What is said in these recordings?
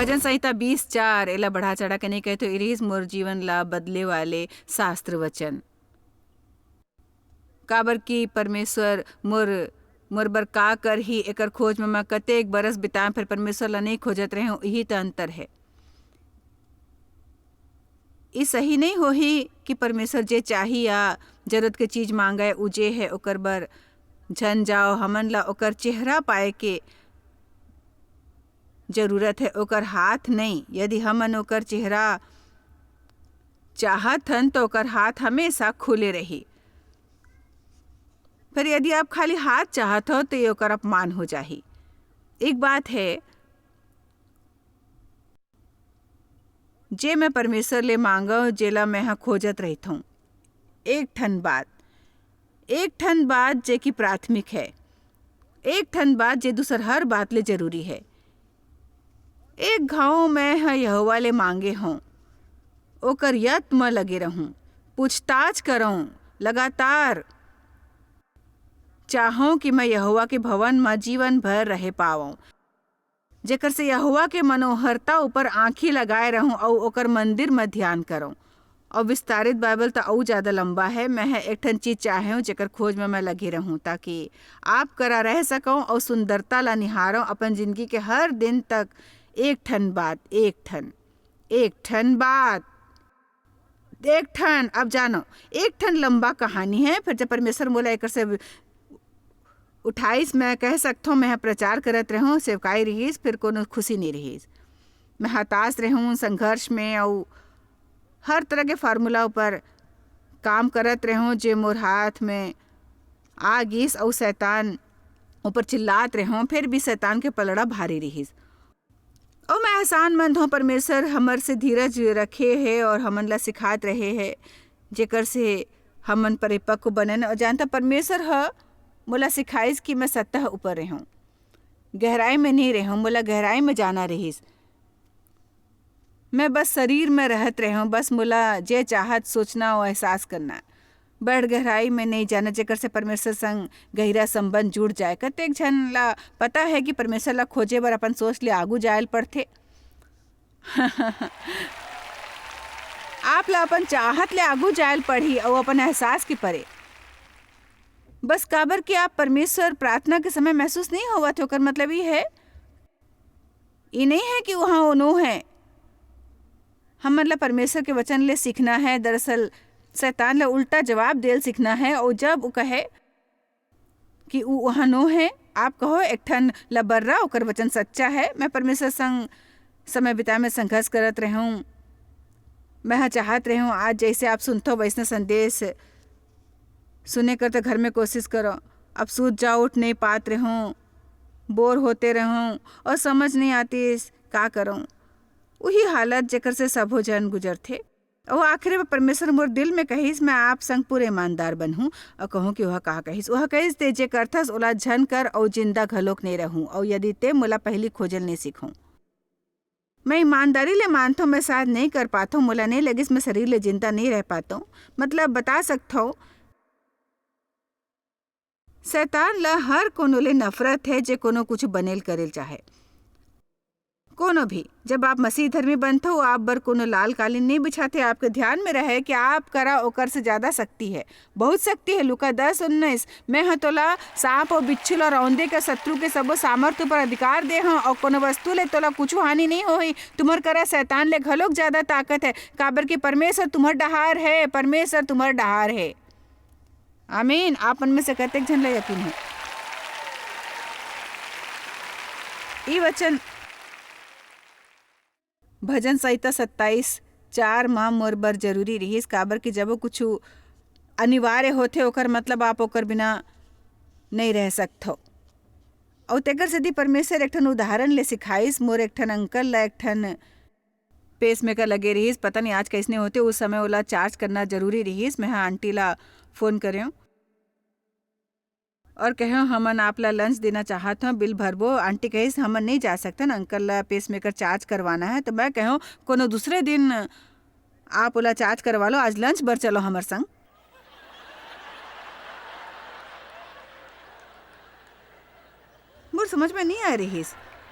भजन संहिता 20:4 एला बढ़ा चढ़ा के नहीं कहते इरीज मोर जीवन ला बदले वाले शास्त्र वचन। काबर की परमेश्वर मोर बर का कर ही एकर खोज में मैं कतेक बरस बिताए फिर परमेश्वर ला नहीं खोजत रहे हूँ, यही तो अंतर है। ये सही नहीं हो ही कि परमेश्वर जे चाही या जरूरत के चीज मांगे उजे है ओकर बर झन जाओ। हमन ला ओकर चेहरा पाए के जरूरत है, ओकर हाथ नहीं। यदि हमन ओकर चेहरा चाहत हन तो ओकर हाथ हमेशा खुले रही। फिर यदि आप खाली हाथ चाहत हो तो ये ओकर अपमान हो जाही। एक बात है, जे मैं परमेश्वर ले मांगो जेला मैं हा खोजत रहता हूँ। एक ठन बात जे की प्राथमिक है, एक ठन बात जे दूसर हर बात ले जरूरी है। एक घाव मैं हा यहोवा ले मांगे हूँ, ओकर यत में लगे रहूं, पूछताछ करूं, लगातार चाहूं कि मैं यहोवा के भवन में जीवन भर रह पाऊं, जेकर से यहोवा के मनोहरता ऊपर आंखी लगाए रहूं और ओकर मंदिर में ध्यान करूं। और विस्तारित बाइबल तो और ज़्यादा लंबा है। मैं एक ठन चीज चाहे हूँ जेकर खोज में मैं लगी रहूं, ताकि आप करा रह सकूं और सुंदरता ला निहारों अपन जिंदगी के हर दिन तक। एक ठन बात अब जानो एक ठन लंबा कहानी है। फिर जब परमेश्वर बोला एक से 28 मैं कह सकता हूँ मैं प्रचार करत रहूँ, सेवकाई रहीस, फिर कोनो खुशी नहीं रहीस। मैं हताश रहूँ संघर्ष में और हर तरह के फार्मूला ऊपर काम करत रहूँ जे मोर हाथ में आ गिस और शैतान ऊपर चिल्लात रहूँ, फिर भी शैतान के पलड़ा भारी रहीस। और मैं एहसान मंद हूँ, परमेश्वर हमर से धीरज रखे है और हमन ला सिखात रहे है जेकर से हमन परिपक्व बने। और जानता परमेश्वर ह मोला सिखाइस कि मैं सतह ऊपर रहूं, गहराई में नहीं रहूं। मोला गहराई में जाना रहीस, मैं बस शरीर में रहत रहूं, बस मोला जे चाहत सोचना और एहसास करना, बड़ गहराई में नहीं जाना जेकर से परमेश्वर संग गहरा संबंध जुड़ जाए। कतेक झन ला पता है कि परमेश्वर ला खोजे बर अपन सोच ले आगू जायल पड़थे। आप ला अपन चाहत ले आगू जायल पड़ी और अपन एहसास की परे। बस काबर कि आप परमेश्वर प्रार्थना के समय महसूस नहीं हुआ थे, ओकर मतलब ये नहीं है कि वहाँ वो नो है। हम मतलब परमेश्वर के वचन ले सीखना है, दरअसल शैतान ले उल्टा जवाब देल सीखना है। और जब वो कहे कि वो वहाँ नो है, आप कहो एक ठन लबर्रा ओकर वचन सच्चा है। मैं परमेश्वर संग समय बिताए में संघर्ष करत रहूं। मैं चाहत रहूं आज जैसे आप सुनते वैसने संदेश सुने कर तो घर में कोशिश करो। अब सूत जाओ, उठ नहीं पात रहूं, बोर होते रहूं और समझ नहीं आती का करूं। वही हालत जेकर से सबो जन गुजर थे। और आखिर में परमेश्वर मोर दिल में कहिस मैं आप संग पूरे ईमानदार बनूं और कहूँ कि वह कहा कहिस वह कहिस ते जे करथस ओला झन कर और जिंदा घलोक नहीं रहूं। और यदि ते मोला पहली खोजल नहीं सीखूं, मैं ईमानदारी ले मानता हूँ मैं शायद नहीं कर पाता हूँ, मोला नहीं लगिस मैं शरीर ले जिंदा नहीं रह पाता हूँ। मतलब बता सकता हूँ शैतान ला हर कोनो ले नफरत है जे कोनो कुछ बनेल करेल चाहे। कोनो भी जब आप मसीह धर्मी बनते हो आप बर कोनो लाल कालीन नहीं बिछाते। आपके ध्यान में रहे कि आप करा ओकर से ज्यादा शक्ति है, बहुत शक्ति है। लूका 10:19 मैं ह तोला सांप और बिच्छू और औंधे के शत्रु के सबो सामर्थ्य पर अधिकार दे हूँ और कोनो वस्तु ले तोला कुछ हानि नहीं होई। तुम्हार करा शैतान ले घलोक ज्यादा ताकत है, काबर की परमेश्वर तुम्हार डहार है, परमेश्वर तुम्हार डहार है। आमीन। आप में से कतेक झन ला यकीन है ई वचन भजन संहिता 27:4 माँ मोर बर जरूरी रहीस। काबर कि जब कुछ अनिवार्य होते ओकर मतलब आप ओकर बिना नहीं रह सकते। और तेकर सेदी परमेश्वर एक ठन उदाहरण ले सिखाइस। मोर एक ठन अंकल ला एक ठन पेस मेकर लगे रहीस, पता नहीं आज कैसने होते, उस समय ओला चार्ज करना जरूरी रहीस। मैं आंटी ला फोन करें और कहो हमन आप ला लंच देना चाहत हूँ, बिल भरबो। आंटी कहिस हमन नहीं जा सकते ना, अंकल ला पेस मेकर चार्ज करवाना है। तो मैं कहूँ कोनो दूसरे दिन आप ओला चार्ज करवा लो, आज लंच बर चलो हमर संग। मोर समझ में नहीं आ रही,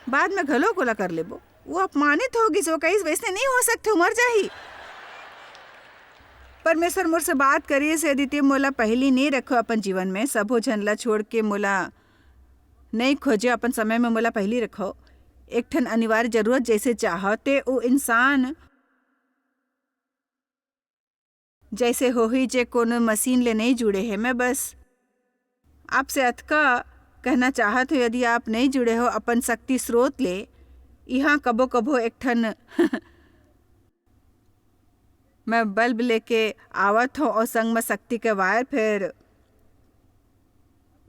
बाद में घलो कोला कर लेबो। वो अपमानित होगी, सो कहीं वैसे नहीं हो सकते, मर जाही। परमेश्वर मोर से बात करिए से यदि मोला पहली नहीं रखो अपन जीवन में, सबो झनला छोड़ के मोला नहीं खोजे अपन समय में मोला पहली रखो। एक ठन अनिवार्य जरूरत जैसे चाहते वो इंसान जैसे हो ही जे कोनो मशीन ले नहीं जुड़े है। मैं बस आपसे अतका कहना चाहत हो, यदि आप नहीं जुड़े हो अपन शक्ति स्रोत ले, यहाँ कबो कबो एक ठन मैं बल्ब लेके आवत हो और संग में शक्ति के वायर, फिर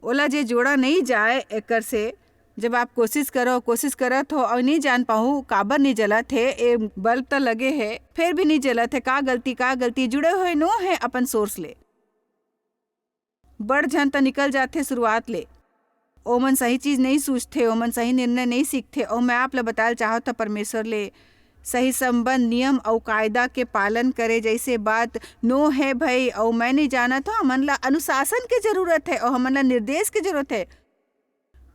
ओला जे जोड़ा नहीं जाए एकर से। जब आप कोशिश करत हो और नहीं जान पाऊँ काबर नहीं जलत है, ए बल्ब तो लगे है फिर भी नहीं जलत है, का गलती जुड़े हुए नो है अपन सोर्स ले। बड़ झन तो निकल जाते शुरुआत ले, ओमन सही चीज नहीं सोचते, ओमन सही निर्णय नहीं सीखते। और मैं आप ला बताल चाहत था परमेश्वर ले सही संबंध नियम और कायदा के पालन करे जैसे बात नो है भाई। और मैं नहीं जाना था, हमन ला अनुशासन की जरूरत है और हमन ला निर्देश की जरूरत है।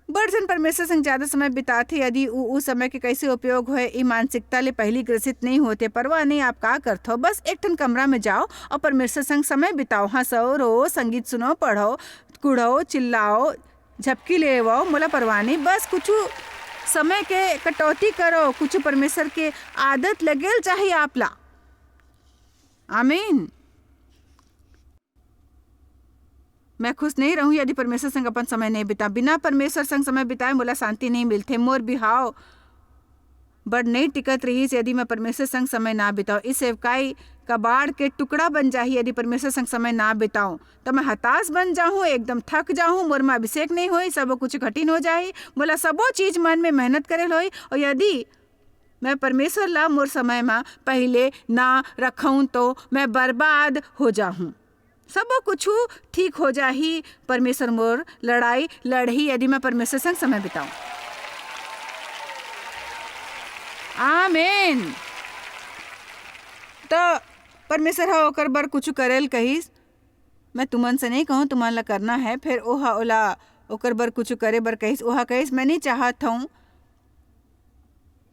बड़जन परमेश्वर संग ज्यादा समय बिताते, यदि उ समय के कैसे उपयोग होए ई मानसिकता ले पहली ग्रसित नहीं होते। परवाह नहीं आप का करते हो, बस एक ठन कमरा में जाओ और परमेश्वर संग समय बिताओ, हंसो रो, संगीत सुनो, पढ़ो, कुड़ो, चिल्लाओ, झपकी ले वो, मोला परवाह नहीं। बस कुछ समय के कटौती करो, कुछ परमेश्वर के आदत लगेल चाहिए आपला। आमीन। मैं खुश नहीं रहूं यदि परमेश्वर संग अपन समय नहीं बिता। बिना परमेश्वर संग समय बिताए मोला शांति नहीं मिलते। मोर बिहाव बड़ नहीं टिकत रही यदि मैं परमेश्वर संग समय ना बिताऊं। इस सेवकाई कबाड़ के टुकड़ा बन जाही यदि परमेश्वर संग समय ना बिताऊं, तो मैं हताश बन जाऊं, एकदम थक जाऊं, मोर में अभिषेक नहीं होई, सब कुछ कठिन हो जाही, मोला सबो चीज मन में मेहनत करे होई। और यदि मैं परमेश्वर ला मोर समय में पहले ना रखूं तो मैं बर्बाद हो जाऊं, सब कुछ ठीक हो जाही। परमेश्वर मोर लड़ाई लड़ही यदि मैं परमेश्वर संग समय बिताऊं। आमीन। तो परमेश्वर हा ओकर बर कुछ करेल कहिस, मैं तुमन से नहीं कहूँ तुमन ला करना है, फिर ओहा ओला ओकर बर कुछ करे बर कहिस, ओहा कहिस मैं नहीं चाहत हूँ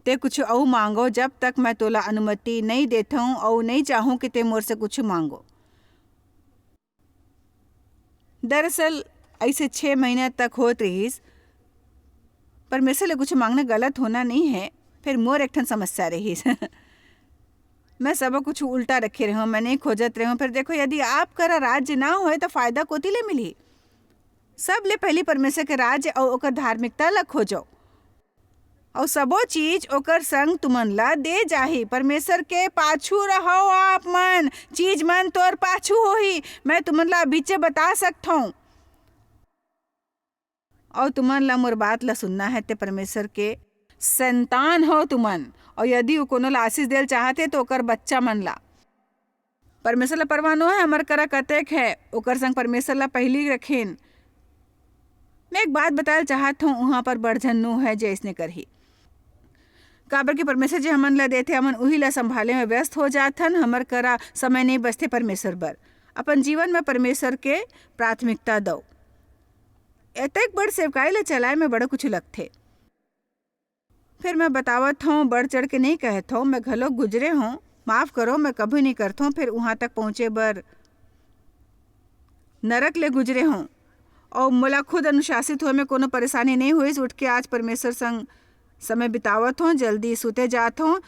ते कुछ और मांगो जब तक मैं तोला अनुमति नहीं देता हूँ और नहीं चाहूँ कि ते मोर से कुछ मांगो। दरअसल ऐसे 6 महीने तक होत रहीस। परमेश्वर ले कुछ मांगना गलत होना नहीं है, फिर मोर एक ठन समस्या रहीस मैं सब कुछ उल्टा रखे रहूँ, मैं नहीं खोजत रहूँ। फिर देखो यदि आप करा राज्य ना होए तो फायदा कोती ले मिली। सब ले पहली परमेश्वर के राज्य और ओकर धार्मिकता ला खोजो और सबो चीज ओकर संग तुमन ला दे जाही। परमेश्वर के पाछू रहो आप मन, चीज मन तोर पाछू होही, मैं तुमन ला बीचे बता सकता हूँ। और तुमन ला मोर बात ला सुनना है, ते परमेश्वर के संतान हो तुमन। और यदि वो कोनो ला आशीष देल चाहते तो ओकर बच्चा मन ला परमेश्वर ला परवाह नो है हमर करा कतेक है, ओकर संग परमेश्वर ला पहली रखेन। मैं एक बात बताल चाहत हूँ, वहाँ पर बढ़झन नो है जैसने करही काबर की परमेश्वर जी हमन ला देते, हमन उही ला संभाले में व्यस्त हो जाथन, हमर करा समय नहीं बचते परमेश्वर बर। अपन जीवन में परमेश्वर के प्राथमिकता दो। एतक बड़ सेवकाई ला चलाए में बड़ा कुछ लगथे। फिर मैं बतावत हूँ, बढ़ चढ़ के नहीं कहत हूँ, मैं घलो गुजरे हूँ, माफ करो मैं कभी नहीं करता हूँ। फिर वहाँ तक पहुँचे बर नरक ले गुजरे हूँ और मोला खुद अनुशासित हुए में कोनो परेशानी नहीं हुई। उठ के आज परमेश्वर संग समय बितावत हूँ, जल्दी सुते जात हूँ।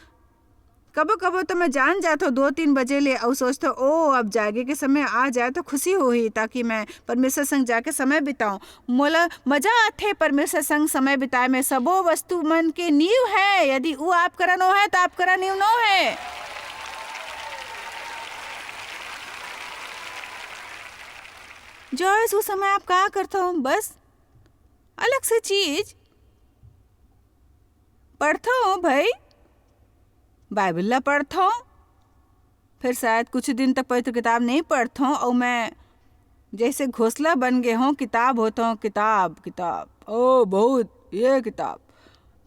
कबो कबो तो मैं जान जात हूँ 2-3 बजे ले और सोचता हूँ ओ अब जागे के समय आ जाए तो खुशी होही, ताकि मैं परमेश्वर संग जाके समय बिताऊं। मोला मजा आथे परमेश्वर संग समय बिताए में। सबो वस्तु मन के नींव है, यदि वो आप करा नो है तो आप करा नींव नो है। जो उस समय आप क्या करता हूँ, बस अलग से चीज पढ़ता हूँ भाई, बाइबल ला पढ़ता हूँ, फिर शायद कुछ दिन तक पवित्र किताब नहीं पढ़ता हूँ और मैं जैसे घोंसला बन गए हूँ, किताब होता हूँ, किताब किताब ओ बहुत ये किताब।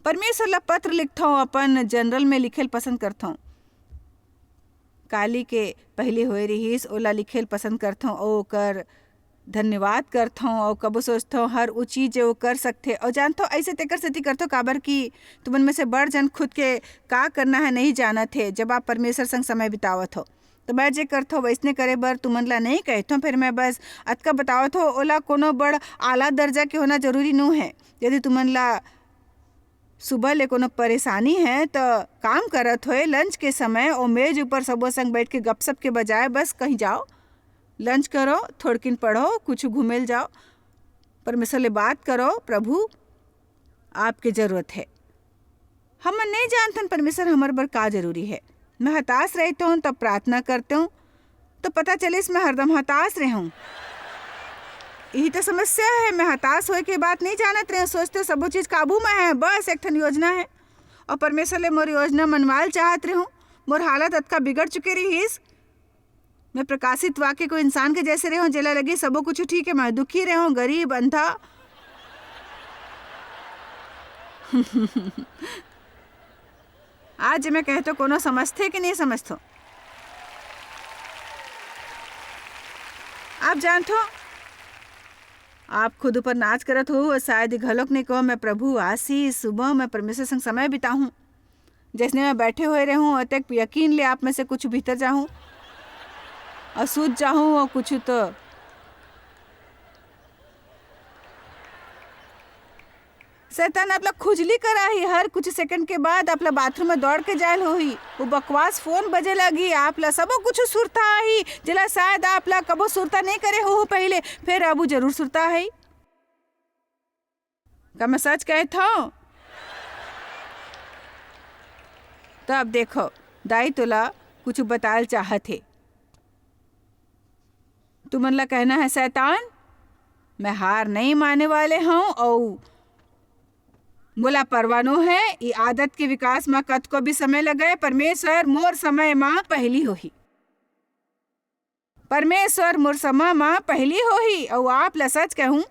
परमेश्वर ला पत्र लिखता हूँ, अपन जनरल में लिखेल पसंद करता हूँ। काली के पहले होए रहीस ओला लिखेल पसंद करता हूँ, ओकर धन्यवाद करता हूँ और कबो सोचता हूँ हर वो चीज़ जो कर सकते और जानता हूँ ऐसे तेकर सेती करता हूँ काबर की तुमन में से बड़ जन खुद के का करना है नहीं जाना थे। जब आप परमेश्वर संग समय बितावत हो तो मैं जे करता हूँ वैसने करे बर तुमन ला नहीं कहता हूँ। फिर मैं बस अतका बतावत हो ओला कोनो बड़ आला दर्जा के होना जरूरी नहीं है। यदि तुमन ला सुबह ले कोनो परेशानी है तो काम करत होए लंच के समय और मेज ऊपर सबो संग बैठ के गपशप के बजाय बस कहीं जाओ, लंच करो, थोड़किन पढ़ो, कुछ घूमेल जाओ, परमेश्वर ले बात करो। प्रभु आपके ज़रूरत है। हम नहीं जानते परमेश्वर हमारे बर का जरूरी है। मैं हताश रहता हूँ तब प्रार्थना करते हूँ तो पता चले इसमें हरदम हताश रहे हूँ। यही तो समस्या है। मैं हताश होए के बात नहीं जानत रहे, सोचते सब चीज़ काबू में है, बस एक ठन योजना है और परमेश्वर ले मोर योजना मनवाल चाहत रहे हूँ। मोर हालत अतका बिगड़ चुके रहीस। मैं प्रकाशित वाक्य को इंसान के जैसे रहे हूँ जेला लगी सबो कुछ ठीक है, मैं दुखी रहे हूँ, गरीब, अंधा। आज मैं कहते कोनो समझते कि नहीं समझते। आप जानते हो आप खुद ऊपर नाच करत हो और शायद घलोक नहीं कहो मैं प्रभु आशीष सुबह मैं परमेश्वर संग समय बिताऊं। जैसने मैं बैठे हुए रहूं और तक यकीन ले आप में से कुछ भीतर जाऊं और सूझ जाऊं और कुछ तो शैतान आपला खुजली करा ही। हर कुछ सेकंड के बाद आपला बाथरूम में दौड़ के जायल हो ही, वो बकवास फोन बजे लगी, आपला सबो कुछ सुरता ही जिला शायद आपला कबो सुरता नहीं करे हो पहले, फिर अब जरूर सुरता है। क्या मैं सच कहता हूँ? तो अब देखो दाई तोला कुछ बताल चाहत है। तुमन ला कहना है शैतान मैं हार नहीं मानने वाले हूँ और मोला परवानो है ये आदत के विकास में कत को भी समय लगे। परमेश्वर मोर समय माँ पहली हो ही, परमेश्वर मोर समय माँ पहली हो ही। और आप ला सच कहूँ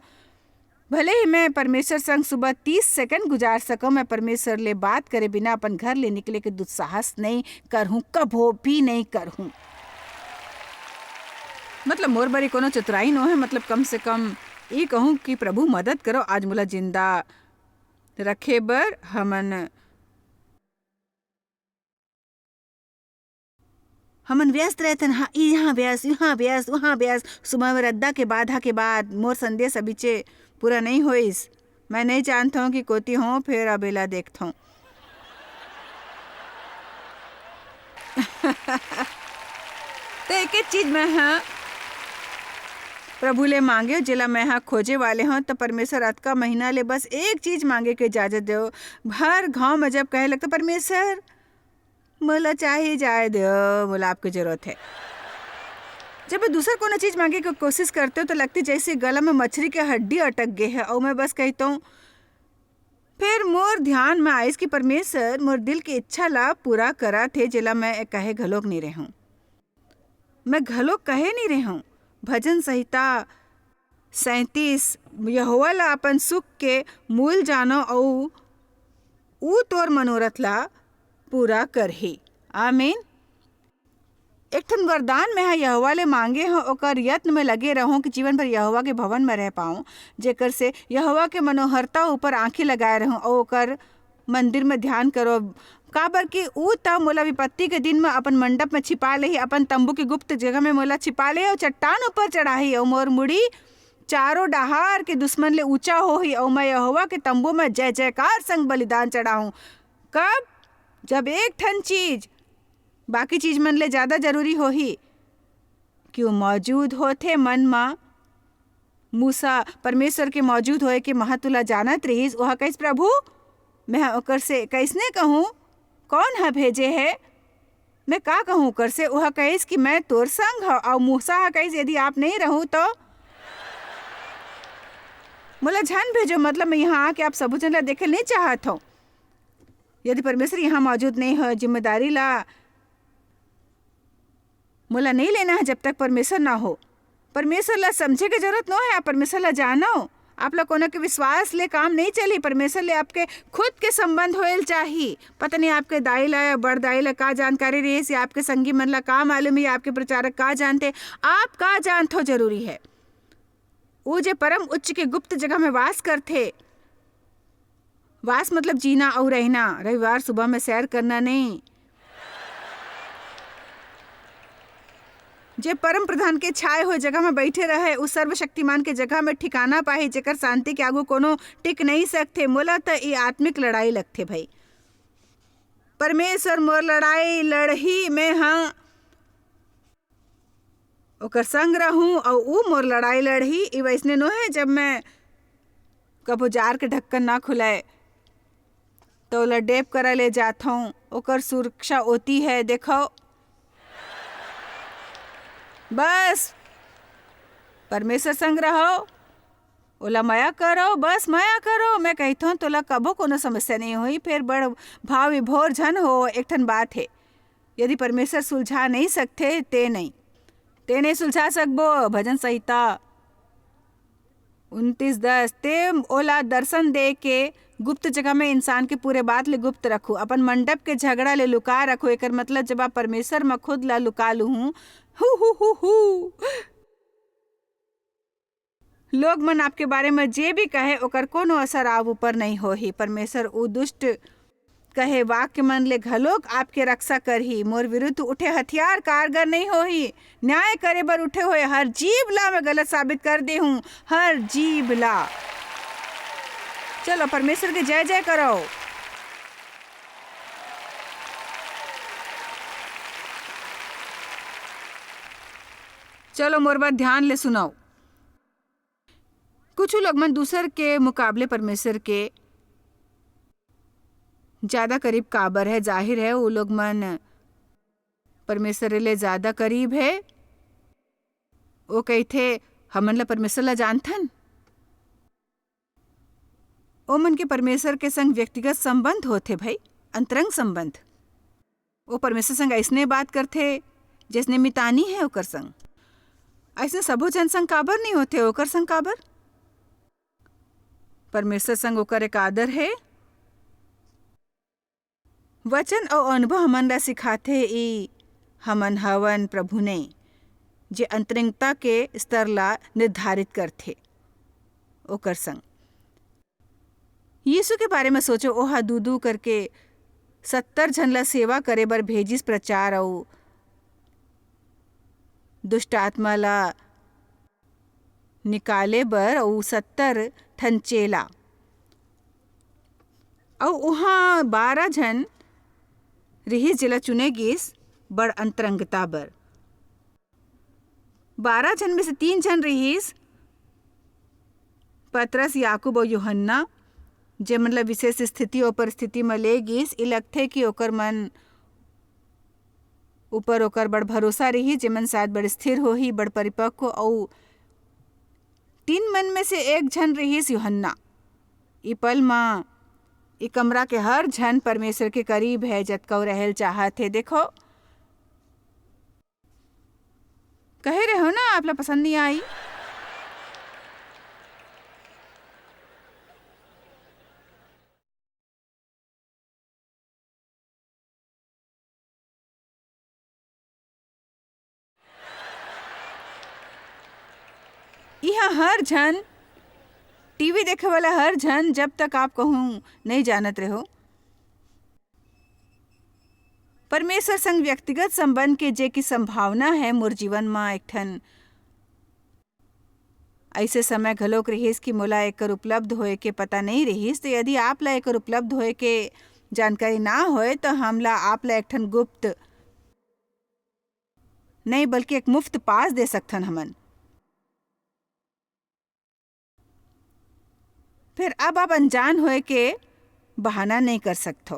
भले ही मैं परमेश्वर संग सुबह 30 सेकंड गुजार सकूं, मैं परमेश्वर ले बात करे बिना अपन घर ले निकले के दुस्साहस नहीं करहूँ, कभो भी नहीं करहूँ। मतलब मोर बरी कोनो चतुराई नो है। मतलब कम से कम ये कहूँ कि प्रभु मदद करो आज मोला जिंदा रखे बर। हमन व्यस्त रहते हैं, हाँ यहाँ व्यस्त यहाँ व्यस्त वहाँ व्यस्त। सुबह में रद्दा के बाधा के बाद मोर संदेश अबीचे पूरा नहीं होइस। मैं नहीं जानता हूँ कि कोती हूँ फिर अबेला देखता हूँ। तो एक चीज मैं हाँ प्रभु ले मांगे जिला मैं हाँ खोजे वाले हूँ। तो परमेश्वर रात का महीना ले बस एक चीज मांगे के इजाजत दो। हर गांव में जब कहे लगता परमेश्वर मोला चाहिए जाए दो, मोला आपकी जरूरत है। जब दूसरा कोनो चीज मांगे की कोशिश करते हो तो लगती जैसे गला में मछली के हड्डी अटक गए है। और मैं बस कहता हूँ फिर मोर ध्यान में आइस कि परमेश्वर मोर दिल की इच्छा ला पूरा करा थे जिला मैं कहे घलोक नहीं रहूं। मैं घलोक कहे नहीं रहूं। भजन संहिता 37 यहोवा ला अपन सुख के मूल जानो और ऊ तोर मनोरथ ला पूरा करही। आमीन। एक ठन वरदान में यहोवा ले मांगे हो ओकर यत्न में लगे रहूं कि जीवन भर यहोवा के भवन में रह पाऊं, जेकर से यहोवा के मनोहरता ऊपर आंखें लगाए रहूं और ओकर मंदिर में ध्यान करो। काबर कि ऊ तब मोला विपत्ति के दिन में अपन मंडप में छिपा ले, अपन तंबू की गुप्त जगह में मोला छिपा ले और चट्टान ऊपर चढ़ाही और मोर मुड़ी चारों डहार के दुश्मन ले ऊंचा हो ही और मैं यहोवा के तंबू में जय जयकार संग बलिदान चढ़ाऊं। कब? जब एक ठन चीज बाकी चीज मन ले ज्यादा जरूरी हो ही कि वो मौजूद होते मन में। मूसा परमेश्वर के मौजूद होए के महत्व जानत रहीस। वह कहिस प्रभु मैं ओकर से कैसने कहूँ कौन है भेजे है, मैं का कहूँ ओकर से। वह कहिस कि मैं तोर संग हूँ। और मूसा कहिस यदि आप नहीं रहूँ तो मोला झन भेजो। मतलब मैं यहाँ आके आप सब जन ला देखे नहीं चाहत हूँ। यदि परमेश्वर यहाँ मौजूद नहीं हो जिम्मेदारी ला मोला नहीं लेना है जब तक परमेश्वर ना हो। परमेश्वर ला समझे के जरूरत न है, आप परमेश्वर ला जानो। आप ला कोनो के विश्वास ले काम नहीं चली। परमेश्वर ले आपके खुद के संबंध होएल चाहिए। पता नहीं आपके दाई ला या बड़ दाई ला का जानकारी रही या आपके संगी मन ला का मालूम है, आपके प्रचारक का जानते, आप का जानते हो जरूरी है। वो जे परम उच्च के गुप्त जगह में वास करथे। वास मतलब जीना और रहना, रविवार सुबह में सैर करना नहीं। जे परम प्रधान के छाए हुए जगह में बैठे रहे, उस सर्वशक्तिमान के जगह में ठिकाना पाही, जेकर शांति के आगू कोनो टिक नहीं सकथे। मोला तो ये आत्मिक लड़ाई लगथे भाई। परमेश्वर मोर लड़ाई लड़ही, मैं हाँ ओकर संग रहूं और ऊ मोर लड़ाई लड़ही। ई वैसने नो है जब मैं कबो जार के ढक्कन ना खुलाए तो ओला डेप करा ले जात हूँ, ओकर सुरक्षा होती है। देखो बस परमेश्वर संग रहो, ओला माया करो, बस माया करो। मैं कहता हूँ तोला कबो कोनो समस्या नहीं हुई। फिर बड़ भाव विभोर झन हो। एक ठन बात है, यदि परमेश्वर सुलझा नहीं सकते ते नहीं सुलझा सकबो। भजन संहिता 29:10 ते ओला दर्शन दे के गुप्त जगह में इंसान के पूरे बात ले गुप्त रखो, अपन मंडप के झगड़ा ले लुका रखो। एकर मतलब जब आप परमेश्वर में खुद ला लुका लू हूँ लोग मन आपके बारे में जे भी कहे ओकर कोनो असर आप ऊपर नहीं होही। परमेश्वर उ दुष्ट कहे वाक्य मन ले घलोक आपके रक्षा करही। मोर विरुद्ध उठे हथियार कारगर नहीं होही। न्याय करे बर उठे हुए हर जीव ला मैं गलत साबित कर दे हूँ, हर जीव ला। चलो परमेश्वर के जय जय करो। चलो मोर बात ध्यान ले सुनाओ। कुछ लोग मन दूसर के मुकाबले परमेश्वर के ज्यादा करीब काबर है। जाहिर है वो लोग मन परमेश्वर ले ज्यादा करीब है। वो कहते हमन ला परमेश्वर ला जानथन। ओ मन के परमेश्वर के संग व्यक्तिगत संबंध होते भाई, अंतरंग संबंध। वो परमेश्वर संग ऐसने बात करते जैसने मितानी है ओकर संग। ऐसे सबो जन संग काबर नहीं होते, ओकर संग काबर। परमेश्वर संग ओकर एक आदर है। वचन और अनुभव हमन ला सिखाथे ई हमन हवन प्रभु ने, जे अंतरंगता के स्तर ला निर्धारित करथे ओकर संग। यीशु के बारे में सोचो, ओहा दूदू करके 70 जन ला सेवा करे बर भेजिस प्रचार और दुष्ट आत्मा ला निकाले बर और 70 ठन चेला और वहाँ 12 जन रिहिस जिला चुने गिस बड़ अंतरंगता बर। 12 जन में से 3 जन रिहिस पतरस, याकूब और यूहन्ना, जे मतलब विशेष स्थिति और परिस्थिति में ले गिस। ई लगथे कि ओकर मन ऊपर ओकर बड़ भरोसा रही, जे मन शायद बड़ स्थिर होही, बड़ परिपक्व। और 3 मन में से 1 जन रहीस यूहन्ना। ई पल माँ ई कमरा के हर जन परमेश्वर के करीब है, जतकौ रहल चाहत है। देखो कहे रहे हो ना, आप ला पसंद नहीं आई। यहाँ हर जन, टीवी देखे वाला हर जन, जब तक आप कहूँ नहीं जानत रहो परमेश्वर संग व्यक्तिगत संबंध के जे की संभावना है मोर जीवन में एक ठन ऐसे समय घलोक रहीस कि मोला एकर उपलब्ध होए के पता नहीं रहीस। तो यदि आप ला एकर उपलब्ध होए के जानकारी ना होए तो हमला आप ला एक ठन गुप्त नहीं बल्कि एक मुफ्त पास दे सकथन हमन। फिर अब आप अनजान होए के बहाना नहीं कर सकते।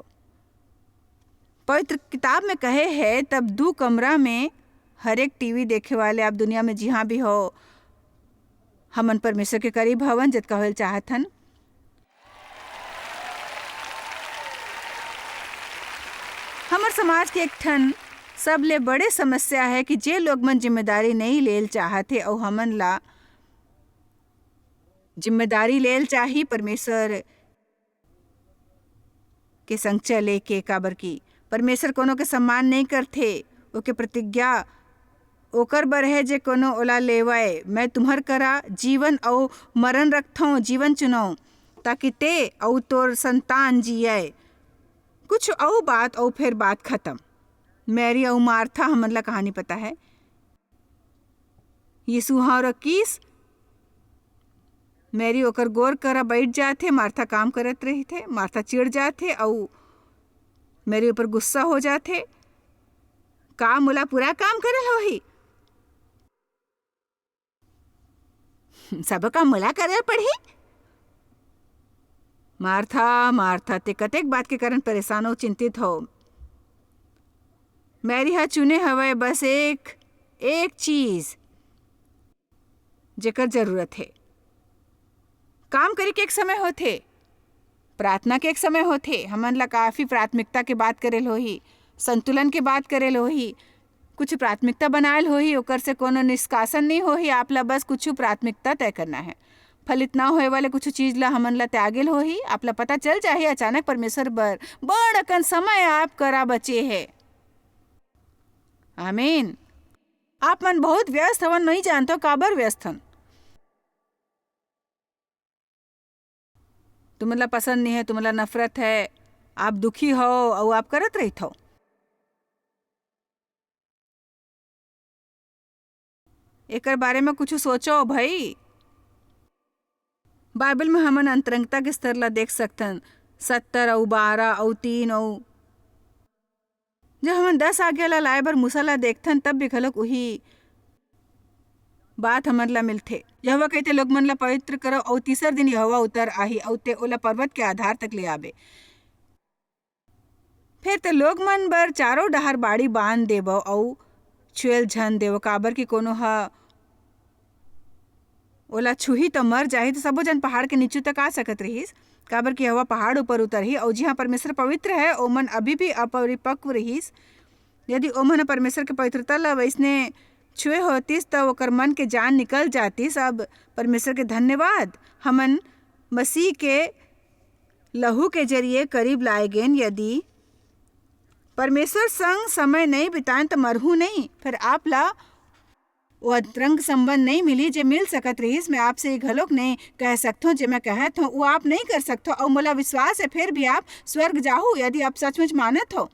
पवित्र किताब में कहे है, तब 2 कमरा में हर एक टीवी देखे वाले आप दुनिया में जहाँ भी हो हमन परमेश्वर के करीब हवन, जतका होल चाहथन। हमर समाज के एक ठन सबले बड़े समस्या है कि जे लोग मन जिम्मेदारी नहीं लेल चाहते और हमन ला जिम्मेदारी लेल चाही परमेश्वर के संग चले के। काबर की परमेश्वर कोनो के सम्मान नहीं करथे, ओके प्रतिज्ञा ओकर बर है जे कोनो ओला लेवाए। मैं तुम्हर करा जीवन और मरण रखथों, जीवन चुनाऊं ताकि ते और तोर संतान जिये। कुछ और बात और फिर बात खत्म। मैरी और मार्था हमन ला कहानी पता है। यीशु और 21 मैरी ओकर गोर करा बैठ जाथे, मार्था काम करत रही थे। मार्था चिढ़ जाथे और मेरे ऊपर गुस्सा हो जाथे। का मोला पूरा काम करे होही, सब काम मोला करे पड़ही। मार्था मार्था ते कतेक बात के कारण परेशान हो, चिंतित हो। मैरी हा चुने हवे बस एक चीज जेकर जरूरत है। काम करे के एक समय होथे, प्रार्थना के एक समय होथे। हमन ला काफ़ी प्राथमिकता के बात करेल होही, संतुलन के बात करेल होही, कुछ प्राथमिकता बनायल होही। ओकर से कोनो निष्कासन नहीं होही। आप ला बस कुछ प्राथमिकता तय करना है। फलित ना होए वाले कुछ चीज ला हमन ला त्यागेल होही। आप ला पता चल जाही अचानक परमेश्वर बड़ अकन समय आप करा बचे है। आमीन। आप मन बहुत व्यस्त हवन, नहीं जानते काबर व्यस्त हन। तुम्हारा पसंद नहीं है, तुम्हारा नफरत है, आप दुखी हो और आप करत रही हो। एकर बारे में कुछ सोचो भाई। बाइबल में हमन अंतरंगता के स्तर ला देख सकतन। 70 और 12 और 3 और जब हमन 10 आज्ञा ला लाए बर मूसा ला देखथन तब भी घलोक वही बात हमन ला मिलथे। यहोवा कहते लोग मन ला पवित्र करो और तीसर दिन यहोवा उतर आही और ते ओला पर्वत के आधार तक ले आबे। फिर ते लोग मन बर चारों डहर बाड़ी बांध देबो और छुएल झन देवो, काबर की कोनो हा ओला छुही तो मर जाही। तो सबो जन पहाड़ के नीचे तक आ सकत रहीस, काबर की हवा पहाड़ ऊपर उतरही। और जिहाँ परमेश्वर पवित्र है ओमन अभी भी अपरिपक्व रहीस। यदि ओमन परमेश्वर के पवित्रता ला वैसने छुए होतीस तो ओकर मन के जान निकल जातीस। अब परमेश्वर के धन्यवाद, हमन मसीह के लहू के जरिए करीब लाए गेन। यदि परमेश्वर संग समय नहीं बिताएं तो मरहू नहीं। फिर आप ला वो अंतरंग संबंध नहीं मिली जे मिल सकत रहीस। मैं आपसे घलोक नहीं कह सकता हूँ, जे मैं कहत हूँ वो आप नहीं कर सकते। और मोला विश्वास है फिर भी आप स्वर्ग जाहू यदि आप सचमुच मानत हो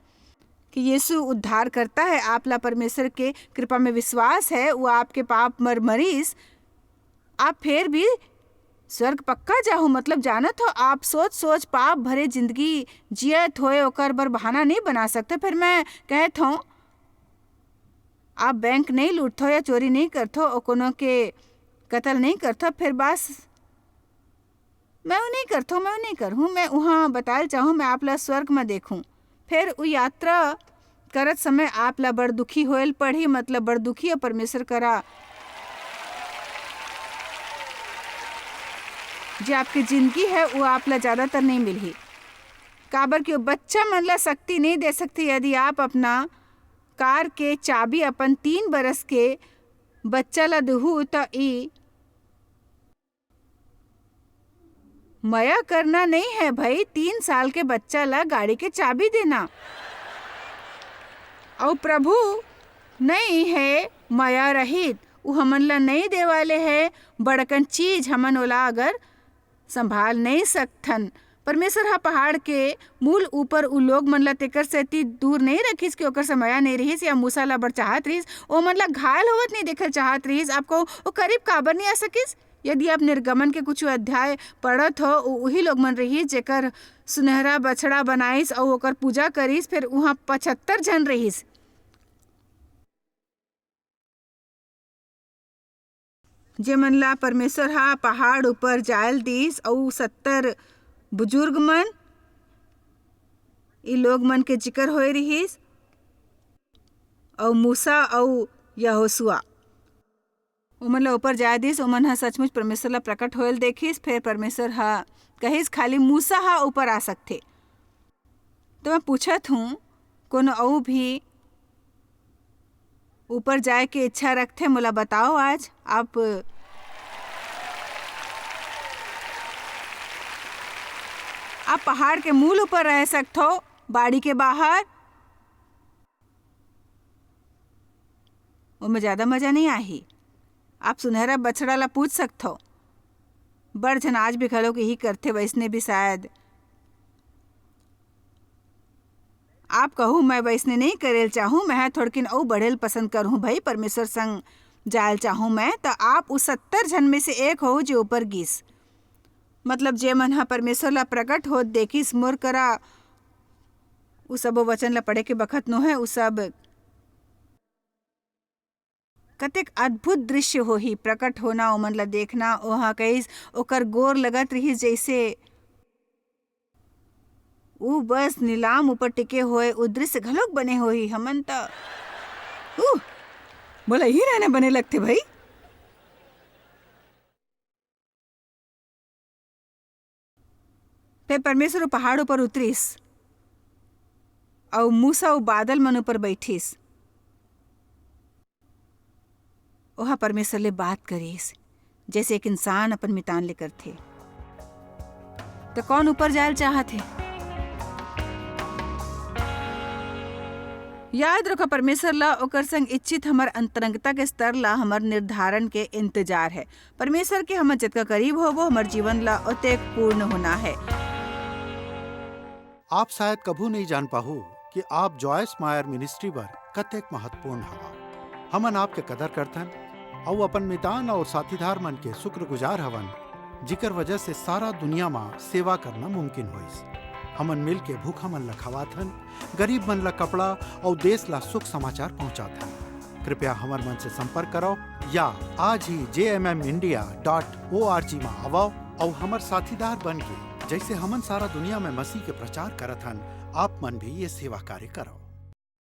कि यीशु उद्धार करता है। आप ला परमेश्वर के कृपा में विश्वास है, वो आपके पाप मरीस, आप फिर भी स्वर्ग पक्का जाहू। मतलब जानत हो, आप सोच पाप भरे जिंदगी जियत होए ओकर बर बहाना नहीं बना सकते। फिर मैं कहत हूँ आप बैंक नहीं लूटथो या चोरी नहीं करथो और कोनो के कत्ल नहीं करथो, फिर बस मैं वो नहीं करथो, मैं वो नहीं करूँ। मैं वहाँ बतायल चाहूँ मैं आप ला स्वर्ग में देखूँ। फिर वो यात्रा करत समय आप ला बड़ दुखी होयल पढ़ी, मतलब बड़ दुखी और परमेश्वर करा जो आपकी जिंदगी है वो आप ला ज़्यादातर नहीं मिली। काबर कि बच्चा मन ला शक्ति नहीं दे सकती। यदि आप अपना कार के चाबी अपन 3 बरस के बच्चा ला देहू तो ई मया करना नहीं है भाई। 3 साल के बच्चा ला गाड़ी के चाबी देना और प्रभु नहीं है मया रहित, वो हमन ला नहीं दे वाले है बड़कन चीज। हमन ओला अगर संभाल नहीं सकथन। परमेश्वर हा पहाड़ के मूल ऊपर उ लोग मन ला तेकर सेती दूर नहीं रखिस कि ओकर समय नहीं रहिस या मूसा ला बड़ चाहत रहिस। ओ मन ला घायल होवत नहीं देखल चाहत रहिस। आपको वो करीब काबर नहीं आ सकिस। यदि आप निर्गमन के कुछ अध्याय पढ़त हो, वही लोग मन रहिस जेकर सुनहरा बछड़ा बनाइस और ओकर पूजा करिस। फिर वहाँ 75 जन रहिस। जे मन ला परमेश्वर हा पहाड़ ऊपर जायल दिस और 70 बुजुर्ग मन, इ लोग मन के जिक्र होए रहिस। और मूसा और यहोशुआ ओमन ला ऊपर जाए दिस। ओमन हा सचमुच परमेश्वर ला प्रकट होयल देखिस। फिर परमेश्वर हा कहिस खाली मूसा हा ऊपर आ सकथे। तो मैं पूछत हूँ कोनो और भी ऊपर जाए के इच्छा रखते मोला बताओ। आज आप पहाड़ के मूल ऊपर रह सकते हो, बाड़ी के बाहर। उनमें ज़्यादा मजा नहीं आई। आप सुनहरा बछड़ा ला पूछ सकते, बड़ जन आज भी खलो कि ही करते, वैसने भी शायद आप कहूँ मैं वैसने नहीं करेल चाहूँ, मैं थोड़किन और बढ़ेल पसंद करूँ भाई, परमेश्वर संग जायल चाहूँ मैं, तो आप उस 70 जन में से एक हो जो ऊपर गिस, मतलब जे मन हा परमेश्वर ला प्रकट हो देखिस मोर करा, उ सब वचन ला पढ़े के बखत नो है, उ सब कतेक अद्भुत दृश्य हो ही प्रकट होना, ओ मन ला देखना, ओहा कहिस ओकर गोर लगत रही जैसे उ बस नीलाम ऊपर टिके होए, उ दृश्य घलोक बने हो ही। हमन त बोला ही रहने बने लगते भाई। फिर परमेश्वर पहाड़ ऊपर उतरिस और मूसा उ बादल मन ऊपर बैठिस, ओहा परमेश्वर ले बात करिस जैसे एक इंसान अपन मितान ले करथे। तो कौन ऊपर जायल चाहत है? याद रखो परमेश्वर ला ओकर संग इच्छित हमर अंतरंगता के स्तर ला हमर निर्धारण के इंतजार है। परमेश्वर के हमर जितना करीब होवो हमर जीवन ला ओतेक पूर्ण होना है। आप शायद कभू नहीं जान पाहु कि आप जॉयस मायर मिनिस्ट्री बर कतेक महत्वपूर्ण हवा। हमन आपके कदर करथन और अपन मितान और साथीदार मन के शुक्रगुजार हवन, जिकर वजह से सारा दुनिया में सेवा करना मुमकिन होइस। हमन मिल के भूखा मन ला खवाथन, गरीब मन ला कपड़ा और देश ला सुख समाचार पहुंचाथन। कृपया हमर मन से संपर्क करो या आज ही jmmindia.org में आओ और हमर साथीदार बन के जैसे हमन सारा दुनिया में मसीह के प्रचार करत हन, आप मन भी ये सेवा कार्य करो।